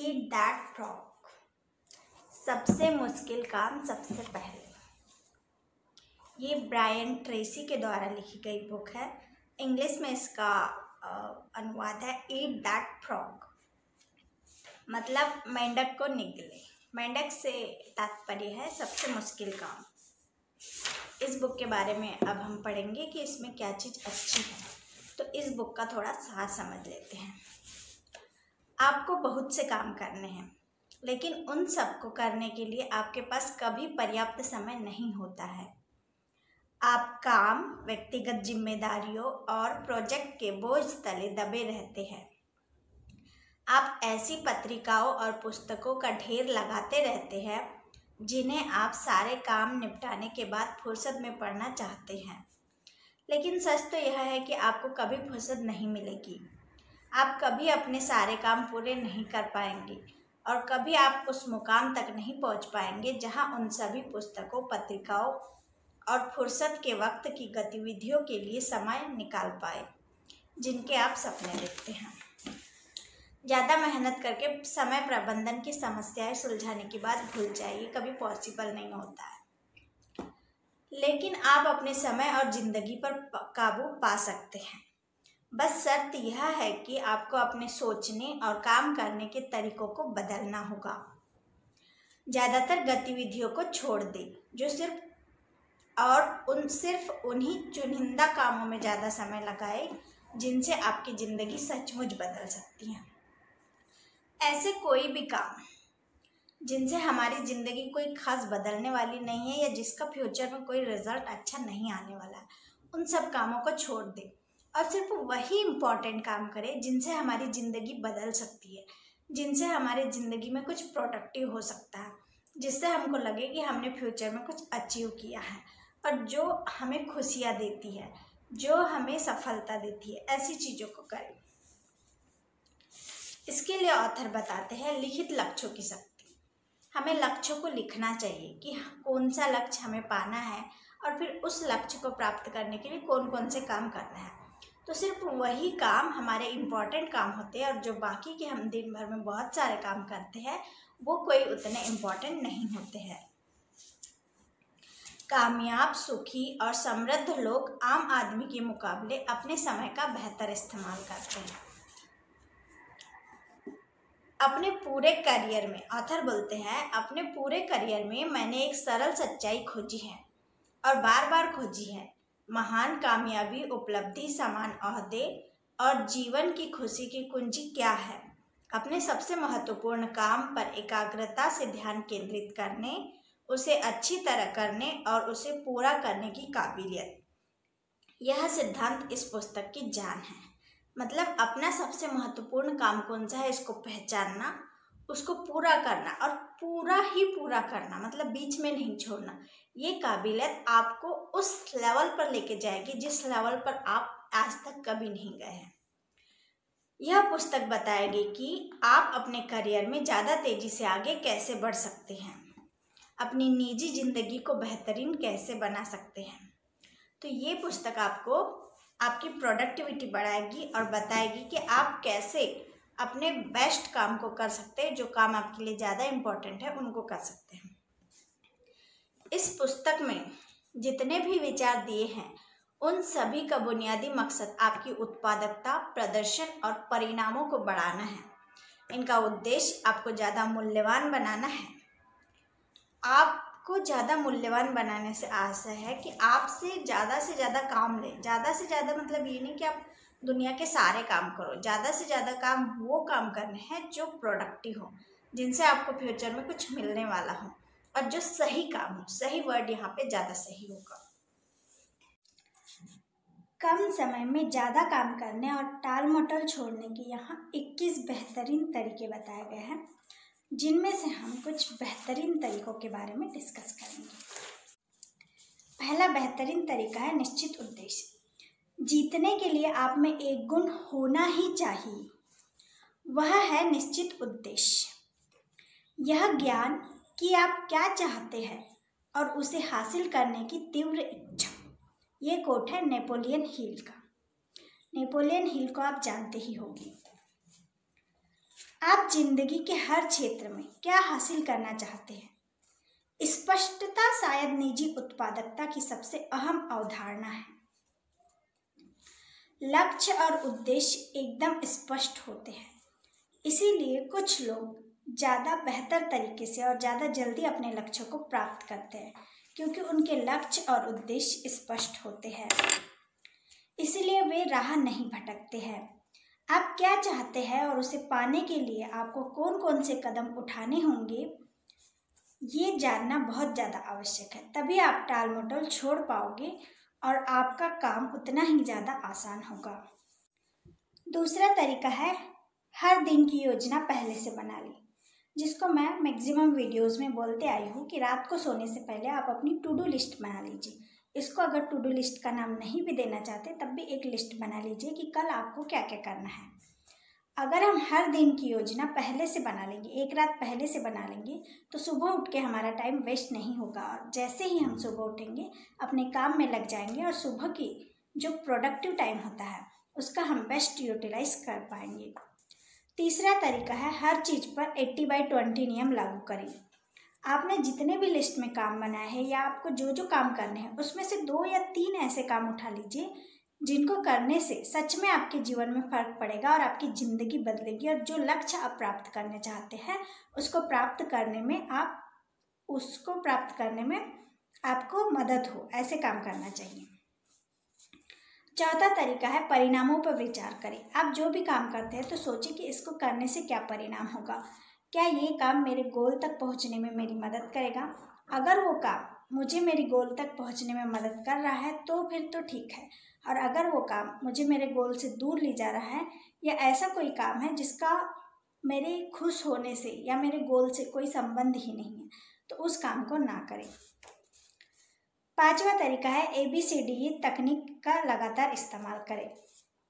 Eat that frog. सबसे मुश्किल काम सबसे पहले। ये ब्रायन ट्रेसी के द्वारा लिखी गई बुक है। इंग्लिश में इसका अनुवाद है ईट दैट फ्रॉग, मतलब मेंढक को निगले। मेंढक से तात्पर्य है सबसे मुश्किल काम। इस बुक के बारे में अब हम पढ़ेंगे कि इसमें क्या चीज़ अच्छी है। तो इस बुक का थोड़ा सार समझ लेते हैं। आपको बहुत से काम करने हैं, लेकिन उन सब को करने के लिए आपके पास कभी पर्याप्त समय नहीं होता है। आप काम, व्यक्तिगत जिम्मेदारियों और प्रोजेक्ट के बोझ तले दबे रहते हैं। आप ऐसी पत्रिकाओं और पुस्तकों का ढेर लगाते रहते हैं जिन्हें आप सारे काम निपटाने के बाद फुर्सत में पढ़ना चाहते हैं, लेकिन सच तो यह है कि आपको कभी फुर्सत नहीं मिलेगी। आप कभी अपने सारे काम पूरे नहीं कर पाएंगे और कभी आप उस मुकाम तक नहीं पहुंच पाएंगे जहां उन सभी पुस्तकों, पत्रिकाओं और फुर्सत के वक्त की गतिविधियों के लिए समय निकाल पाए जिनके आप सपने देखते हैं। ज़्यादा मेहनत करके समय प्रबंधन की समस्याएं सुलझाने की बात भूल जाइए, कभी पॉसिबल नहीं होता है। लेकिन आप अपने समय और ज़िंदगी पर काबू पा सकते हैं। बस शर्त यह है कि आपको अपने सोचने और काम करने के तरीकों को बदलना होगा। ज़्यादातर गतिविधियों को छोड़ दें जो सिर्फ उन्हीं चुनिंदा कामों में ज़्यादा समय लगाए जिनसे आपकी ज़िंदगी सचमुच बदल सकती है। ऐसे कोई भी काम जिनसे हमारी ज़िंदगी कोई खास बदलने वाली नहीं है या जिसका फ्यूचर में कोई रिजल्ट अच्छा नहीं आने वाला है, उन सब कामों को छोड़ दें और सिर्फ वही इम्पोर्टेंट काम करें जिनसे हमारी ज़िंदगी बदल सकती है, जिनसे हमारी ज़िंदगी में कुछ प्रोडक्टिव हो सकता है, जिससे हमको लगे कि हमने फ्यूचर में कुछ अचीव किया है और जो हमें खुशियाँ देती है, जो हमें सफलता देती है। ऐसी चीज़ों को करें। इसके लिए ऑथर बताते हैं लिखित लक्ष्यों की शक्ति। हमें लक्ष्यों को लिखना चाहिए कि कौन सा लक्ष्य हमें पाना है और फिर उस लक्ष्य को प्राप्त करने के लिए कौन कौन से काम करना है। तो सिर्फ वही काम हमारे इम्पोर्टेंट काम होते हैं और जो बाकी के हम दिन भर में बहुत सारे काम करते हैं वो कोई उतने इम्पोर्टेंट नहीं होते हैं। कामयाब, सुखी और समृद्ध लोग आम आदमी के मुकाबले अपने समय का बेहतर इस्तेमाल करते हैं। अपने पूरे करियर में, ऑथर बोलते हैं, अपने पूरे करियर में मैंने एक सरल सच्चाई खोजी है और बार बार खोजी है। महान कामयाबी, उपलब्धि, समान ओहदे और जीवन की खुशी की कुंजी क्या है? अपने सबसे महत्वपूर्ण काम पर एकाग्रता से ध्यान केंद्रित करने, उसे अच्छी तरह करने और उसे पूरा करने की काबिलियत। यह सिद्धांत इस पुस्तक की जान है। मतलब अपना सबसे महत्वपूर्ण काम कौन सा है इसको पहचानना, उसको पूरा करना और पूरा ही पूरा करना, मतलब बीच में नहीं छोड़ना। ये काबिलियत आपको उस लेवल पर लेके जाएगी जिस लेवल पर आप आज तक कभी नहीं गए हैं। यह पुस्तक बताएगी कि आप अपने करियर में ज़्यादा तेजी से आगे कैसे बढ़ सकते हैं, अपनी निजी जिंदगी को बेहतरीन कैसे बना सकते हैं। तो ये पुस्तक आपको आपकी प्रोडक्टिविटी बढ़ाएगी और बताएगी कि आप कैसे अपने बेस्ट काम को कर सकते हैं, जो काम आपके लिए ज़्यादा इम्पोर्टेंट है उनको कर सकते हैं। इस पुस्तक में जितने भी विचार दिए हैं उन सभी का बुनियादी मकसद आपकी उत्पादकता, प्रदर्शन और परिणामों को बढ़ाना है। इनका उद्देश्य आपको ज़्यादा मूल्यवान बनाना है। आपको ज़्यादा मूल्यवान बनाने से आशा है कि आपसे ज़्यादा काम लें। ज़्यादा से ज़्यादा मतलब ये नहीं कि आप दुनिया के सारे काम करो। ज़्यादा से ज़्यादा काम वो काम करने हैं जो प्रोडक्टिव हो, जिनसे आपको फ्यूचर में कुछ मिलने वाला हो और जो सही काम हो। सही वर्ड यहाँ पे ज़्यादा सही होगा। कम समय में ज़्यादा काम करने और टाल मटोल छोड़ने के यहाँ 21 बेहतरीन तरीके बताए गए हैं, जिनमें से हम कुछ बेहतरीन तरीकों के बारे में डिस्कस करेंगे। पहला बेहतरीन तरीका है निश्चित उद्देश्य। जीतने के लिए आप में एक गुण होना ही चाहिए, वह है निश्चित उद्देश्य। यह ज्ञान कि आप क्या चाहते हैं और उसे हासिल करने की तीव्र इच्छा। ये कोट है नेपोलियन हिल का। नेपोलियन हिल को आप जानते ही होंगे। आप जिंदगी के हर क्षेत्र में क्या हासिल करना चाहते हैं? स्पष्टता शायद निजी उत्पादकता की सबसे अहम अवधारणा है। लक्ष्य और उद्देश्य एकदम स्पष्ट होते हैं, इसीलिए कुछ लोग ज़्यादा बेहतर तरीके से और ज़्यादा जल्दी अपने लक्ष्यों को प्राप्त करते हैं, क्योंकि उनके लक्ष्य और उद्देश्य स्पष्ट होते हैं। इसलिए वे राह नहीं भटकते हैं। आप क्या चाहते हैं और उसे पाने के लिए आपको कौन कौन से कदम उठाने होंगे, ये जानना बहुत ज़्यादा आवश्यक है। तभी आप टाल मटोल छोड़ पाओगे और आपका काम उतना ही ज़्यादा आसान होगा। दूसरा तरीका है हर दिन की योजना पहले से बना ली, जिसको मैं मैक्सिमम वीडियोस में बोलते आई हूँ कि रात को सोने से पहले आप अपनी टू डू लिस्ट बना लीजिए। इसको अगर टू डू लिस्ट का नाम नहीं भी देना चाहते तब भी एक लिस्ट बना लीजिए कि कल आपको क्या क्या करना है। अगर हम हर दिन की योजना पहले से बना लेंगे, एक रात पहले से बना लेंगे, तो सुबह उठ के हमारा टाइम वेस्ट नहीं होगा और जैसे ही हम सुबह उठेंगे अपने काम में लग जाएंगे और सुबह की जो प्रोडक्टिव टाइम होता है उसका हम बेस्ट यूटिलाइज कर पाएंगे। तीसरा तरीका है हर चीज़ पर 80/20 नियम लागू करें। आपने जितने भी लिस्ट में काम बनाए हैं या आपको जो जो काम करने हैं उसमें से 2 या 3 ऐसे काम उठा लीजिए जिनको करने से सच में आपके जीवन में फ़र्क पड़ेगा और आपकी ज़िंदगी बदलेगी और जो लक्ष्य आप प्राप्त करने चाहते हैं उसको प्राप्त करने में आपको मदद हो, ऐसे काम करना चाहिए। चौथा तरीका है परिणामों पर विचार करें। आप जो भी काम करते हैं तो सोचिए कि इसको करने से क्या परिणाम होगा। क्या ये काम मेरे गोल तक पहुंचने में मेरी मदद करेगा? अगर वो काम मुझे मेरी गोल तक पहुंचने में मदद कर रहा है तो फिर तो ठीक है, और अगर वो काम मुझे मेरे गोल से दूर ले जा रहा है या ऐसा कोई काम है जिसका मेरे खुश होने से या मेरे गोल से कोई संबंध ही नहीं है, तो उस काम को ना करें। पांचवा तरीका है ABCDE तकनीक का लगातार इस्तेमाल करें।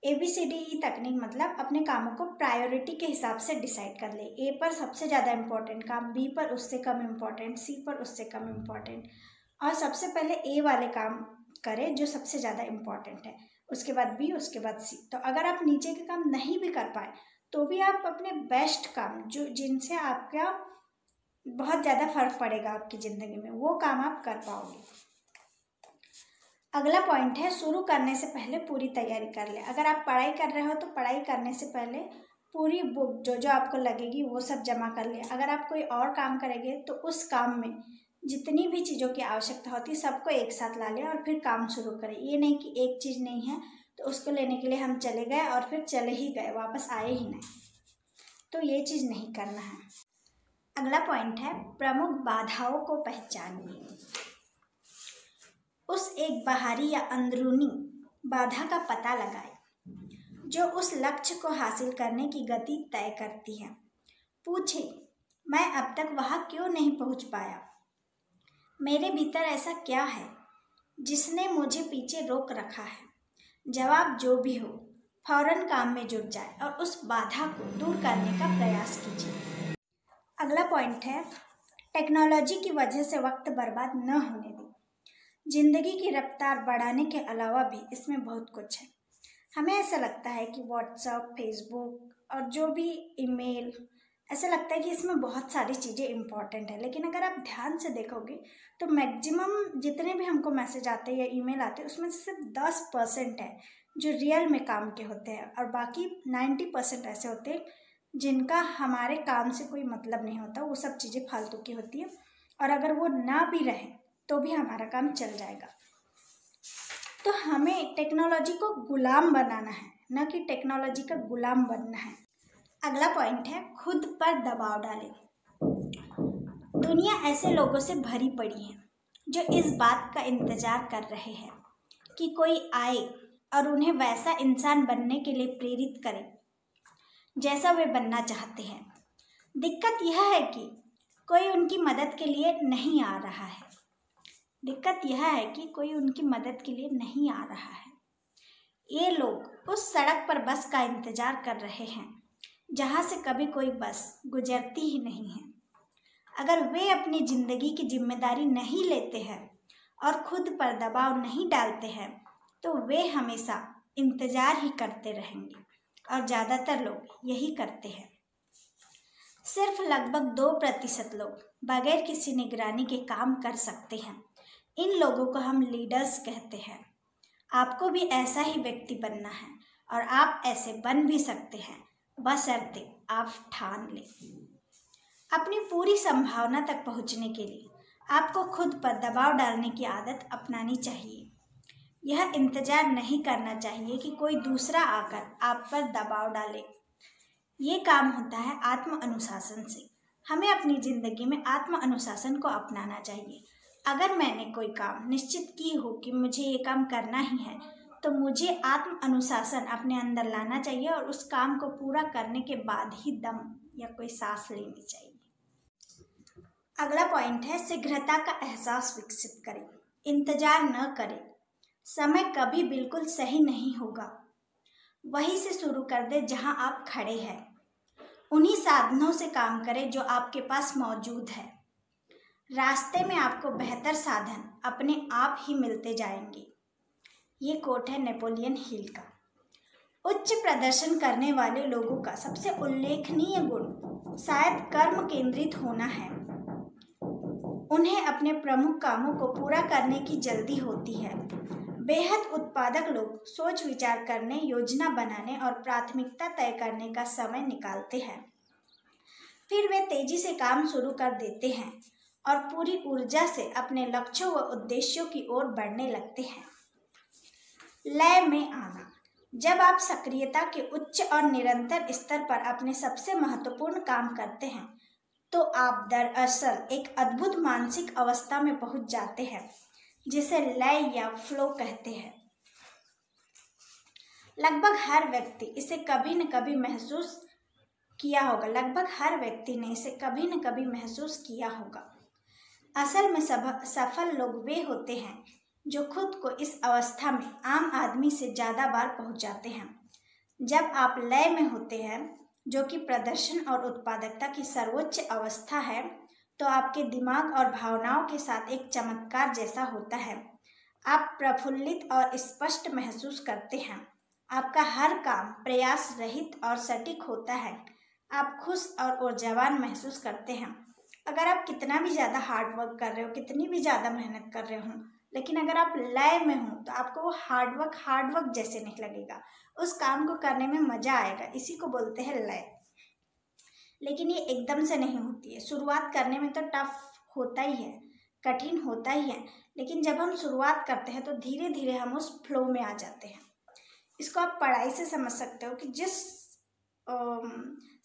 ABCDE तकनीक मतलब अपने कामों को प्रायोरिटी के हिसाब से डिसाइड कर ले। A पर सबसे ज़्यादा इम्पोर्टेंट काम, B पर उससे कम इम्पोर्टेंट, C पर उससे कम इम्पोर्टेंट, और सबसे पहले A वाले काम करें जो सबसे ज़्यादा इम्पोर्टेंट है, उसके बाद B, उसके बाद C। तो अगर आप नीचे के काम नहीं भी कर पाए तो भी आप अपने बेस्ट काम जो जिनसे आपका बहुत ज़्यादा फर्क पड़ेगा आपकी ज़िंदगी में, वो काम आप कर पाओगे। अगला पॉइंट है शुरू करने से पहले पूरी तैयारी कर ले। अगर आप पढ़ाई कर रहे हो तो पढ़ाई करने से पहले पूरी बुक जो जो आपको लगेगी वो सब जमा कर ले। अगर आप कोई और काम करेंगे तो उस काम में जितनी भी चीज़ों की आवश्यकता होती है सबको एक साथ ला लें और फिर काम शुरू करें। ये नहीं कि एक चीज़ नहीं है तो उसको लेने के लिए हम चले गए और फिर चले ही गए, वापस आए ही नहीं, तो ये चीज़ नहीं करना है। अगला पॉइंट है प्रमुख बाधाओं को पहचानिए। उस एक बाहरी या अंदरूनी बाधा का पता लगाएं जो उस लक्ष्य को हासिल करने की गति तय करती है। पूछे, मैं अब तक वहाँ क्यों नहीं पहुँच पाया? मेरे भीतर ऐसा क्या है जिसने मुझे पीछे रोक रखा है? जवाब जो भी हो, फौरन काम में जुट जाए और उस बाधा को दूर करने का प्रयास कीजिए। अगला पॉइंट है टेक्नोलॉजी की वजह से वक्त बर्बाद न होने दें। जिंदगी की रफ्तार बढ़ाने के अलावा भी इसमें बहुत कुछ है। हमें ऐसा लगता है कि व्हाट्सएप, फेसबुक और जो भी ईमेल, ऐसा लगता है कि इसमें बहुत सारी चीज़ें इम्पॉर्टेंट है, लेकिन अगर आप ध्यान से देखोगे तो मैक्सिमम जितने भी हमको मैसेज आते हैं या ईमेल आते हैं उसमें से सिर्फ 10% है जो रियल में काम के होते हैं और बाकी 90% ऐसे होते हैं जिनका हमारे काम से कोई मतलब नहीं होता। वो सब चीज़ें फालतू की होती है और अगर वो ना भी रहे तो भी हमारा काम चल जाएगा। तो हमें टेक्नोलॉजी को गुलाम बनाना है, न कि टेक्नोलॉजी का गुलाम बनना है। अगला पॉइंट है खुद पर दबाव डालें। दुनिया ऐसे लोगों से भरी पड़ी है जो इस बात का इंतज़ार कर रहे हैं कि कोई आए और उन्हें वैसा इंसान बनने के लिए प्रेरित करे जैसा वे बनना चाहते हैं। दिक्कत यह है कि कोई उनकी मदद के लिए नहीं आ रहा है। ये लोग उस सड़क पर बस का इंतज़ार कर रहे हैं जहाँ से कभी कोई बस गुजरती ही नहीं है। अगर वे अपनी ज़िंदगी की जिम्मेदारी नहीं लेते हैं और खुद पर दबाव नहीं डालते हैं तो वे हमेशा इंतज़ार ही करते रहेंगे और ज़्यादातर लोग यही करते हैं। सिर्फ लगभग 2% लोग बगैर किसी निगरानी के काम कर सकते हैं। इन लोगों को हम लीडर्स कहते हैं। आपको भी ऐसा ही व्यक्ति बनना है और आप ऐसे बन भी सकते हैं, बशर्ते आप ठान लें। अपनी पूरी संभावना तक पहुंचने के लिए आपको खुद पर दबाव डालने की आदत अपनानी चाहिए। यह इंतजार नहीं करना चाहिए कि कोई दूसरा आकर आप पर दबाव डाले। ये काम होता है आत्म अनुशासन से। हमें अपनी ज़िंदगी में आत्म अनुशासन को अपनाना चाहिए। अगर मैंने कोई काम निश्चित की हो कि मुझे ये काम करना ही है, तो मुझे आत्म अनुशासन अपने अंदर लाना चाहिए और उस काम को पूरा करने के बाद ही दम या कोई सांस लेनी चाहिए। अगला पॉइंट है शीघ्रता का एहसास विकसित करें। इंतजार न करें। समय कभी बिल्कुल सही नहीं होगा। वहीं से शुरू कर दे जहां आप खड़े हैं। उन्हीं साधनों से काम करें जो आपके पास मौजूद है। रास्ते में आपको बेहतर साधन अपने आप ही मिलते जाएंगे। ये कोट है नेपोलियन हिल का। उच्च प्रदर्शन करने वाले लोगों का सबसे उल्लेखनीय गुण शायद कर्म केंद्रित होना है। उन्हें अपने प्रमुख कामों को पूरा करने की जल्दी होती है। बेहद उत्पादक लोग सोच विचार करने, योजना बनाने और प्राथमिकता तय करने का समय निकालते हैं। फिर वे तेजी से काम शुरू कर देते हैं और पूरी ऊर्जा से अपने लक्ष्यों व उद्देश्यों की ओर बढ़ने लगते हैं। लय में आना। जब आप सक्रियता के उच्च और निरंतर स्तर पर अपने सबसे महत्वपूर्ण काम करते हैं, तो आप दरअसल एक अद्भुत मानसिक अवस्था में पहुंच जाते हैं, जिसे लय या फ्लो कहते हैं। लगभग हर व्यक्ति इसे कभी न कभी महसूस किया होगा। लगभग हर व्यक्ति ने इसे कभी न कभी महसूस किया होगा। असल में सफल लोग वे होते हैं जो खुद को इस अवस्था में आम आदमी से ज़्यादा बार पहुंच जाते हैं। जब आप लय में होते हैं, जो कि प्रदर्शन और उत्पादकता की सर्वोच्च अवस्था है, तो आपके दिमाग और भावनाओं के साथ एक चमत्कार जैसा होता है। आप प्रफुल्लित और स्पष्ट महसूस करते हैं। आपका हर काम प्रयास रहित और सटीक होता है। आप खुश और ऊर्जावान महसूस करते हैं। अगर आप कितना भी ज़्यादा हार्ड वर्क कर रहे हो, कितनी भी ज़्यादा मेहनत कर रहे हो, लेकिन अगर आप लय में हो तो आपको वो हार्ड वर्क जैसे नहीं लगेगा। उस काम को करने में मज़ा आएगा। इसी को बोलते हैं लय। लेकिन ये एकदम से नहीं होती है। शुरुआत करने में तो टफ होता ही है, कठिन होता ही है, लेकिन जब हम शुरुआत करते हैं तो धीरे धीरे हम उस फ्लो में आ जाते हैं। इसको आप पढ़ाई से समझ सकते हो कि जिस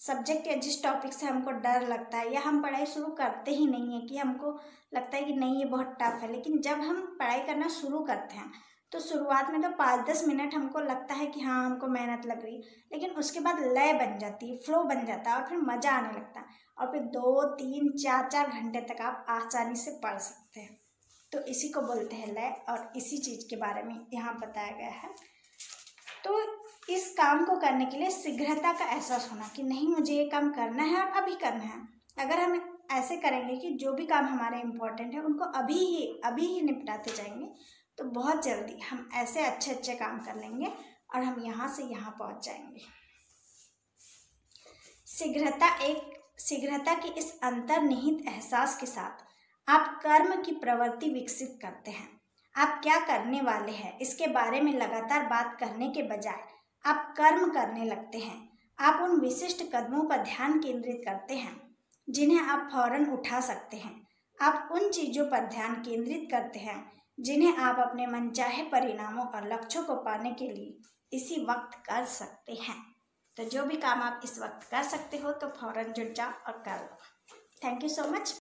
सब्जेक्ट या जिस टॉपिक से हमको डर लगता है या हम पढ़ाई शुरू करते ही नहीं है, कि हमको लगता है कि नहीं ये बहुत टफ है, लेकिन जब हम पढ़ाई करना शुरू करते हैं तो शुरुआत में तो 5-10 मिनट हमको लगता है कि हाँ हमको मेहनत लग रही, लेकिन उसके बाद लय बन जाती है, फ्लो बन जाता है और फिर मज़ा आने लगता है और फिर 2, 3, 4 घंटे तक आप आसानी से पढ़ सकते हैं। तो इसी को बोलते हैं लय और इसी चीज़ के बारे में यहाँ बताया गया है। तो इस काम को करने के लिए शीघ्रता का एहसास होना कि नहीं मुझे ये काम करना है और अभी करना है। अगर हम ऐसे करेंगे कि जो भी काम हमारे इम्पोर्टेंट है उनको अभी ही निपटाते जाएंगे, तो बहुत जल्दी हम ऐसे अच्छे काम कर लेंगे और हम यहाँ से यहाँ पहुँच जाएंगे। शीघ्रता के इस अंतर्निहित एहसास के साथ आप कर्म की प्रवृत्ति विकसित करते हैं। आप क्या करने वाले हैं इसके बारे में लगातार बात करने के बजाय आप कर्म करने लगते हैं। आप उन विशिष्ट कदमों पर ध्यान केंद्रित करते हैं जिन्हें आप फौरन उठा सकते हैं। आप उन चीज़ों पर ध्यान केंद्रित करते हैं जिन्हें आप अपने मनचाहे परिणामों और लक्ष्यों को पाने के लिए इसी वक्त कर सकते हैं। तो जो भी काम आप इस वक्त कर सकते हो तो फौरन जुट जाओ और कर लो। Thank you so much.